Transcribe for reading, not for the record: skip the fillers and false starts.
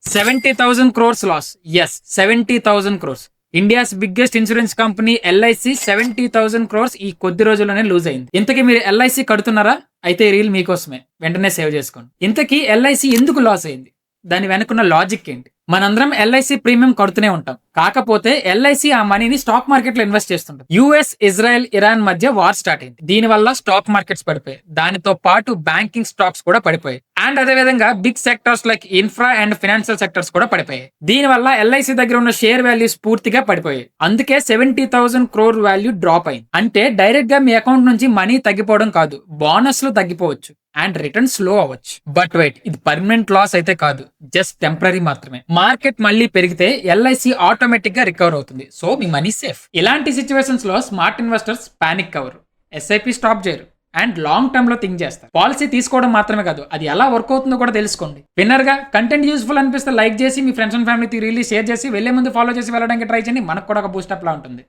70,000 crores loss. Yes, 70,000 crores. India's biggest insurance company LIC 70,000 crores ఈ కొద్ది రోజుల్లోనే లూజ్ అయింది. ఇంతకీ మీరు ఎల్ఐసి కడుతున్నారా? అయితే ఈ రీల్ మీకోసమే, వెంటనే సేవ్ చేసుకోండి. ఇంతకీ ఎల్ఐసి ఎందుకు లాస్ అయింది? దాని వెనుకున్న లాజిక్ ఏంటి? మనందరం ఎల్ఐసి ప్రీమియం కడుతూనే ఉంటాం. కాకపోతే ఎల్ఐసి ఆ మనీని స్టాక్ మార్కెట్ లో ఇన్వెస్ట్ చేస్తుంటాం. యుఎస్, ఇజ్రాయెల్, ఇరాన్ మధ్య వార్ స్టార్ట్ అయింది. దీని వల్ల స్టాక్ మార్కెట్స్ పడిపోయాయి. దానితో పాటు బ్యాంకింగ్ స్టాక్స్ కూడా పడిపోయాయి. అండ్ అదే విధంగా big sectors like infra and financial sectors కూడా పడిపోయాయి. దీని వల్ల ఎల్ఐసి దగ్గర ఉన్న షేర్ వాల్యూస్ పూర్తిగా పడిపోయాయి. అందుకే 70,000 క్రోర్ వాల్యూ డ్రాప్ అయింది. అంటే డైరెక్ట్ గా మీ అకౌంట్ నుంచి మనీ తగ్గిపోవడం కాదు, బోనస్లు తగ్గిపోవచ్చు అండ్ రిటర్న్ స్లో అవ్వచ్చు. బట్ వెయిట్, ఇది పర్మనెంట్ లాస్ అయితే కాదు, జస్ట్ టెంపరీ మాత్రమే. మార్కెట్ మళ్ళీ పెరిగితే ఎల్ఐసి ఆటోమేటిక్ గా రికవర్ అవుతుంది. సో మీ మనీ సేఫ్. ఇలాంటి సిచ్యువేషన్స్ లో స్మార్ట్ ఇన్వెస్టర్స్ పానిక్ అవ్వరు, ఎస్ఐపి స్టాప్ చేయరు అండ్ లాంగ్ టర్మ్ లో థింక్ చేస్తారు. పాలసీ తీసుకోవడం మాత్రమే కాదు, అది ఎలా వర్క్ అవుతుందో కూడా తెలుసుకోండి. విన్నర్ గా కంటెంట్ యూస్ఫుల్ అనిపిస్తే లైక్ చేసి మీ ఫ్రెండ్స్ అండ్ ఫ్యామిలీకి రిలీజ్ షేర్ చేసి వెళ్లే ముందు ఫాలో చేసి వెళ్ళడానికి ట్రై చేయండి. మనకు కూడా ఒక బూస్టప్ లా ఉంటుంది.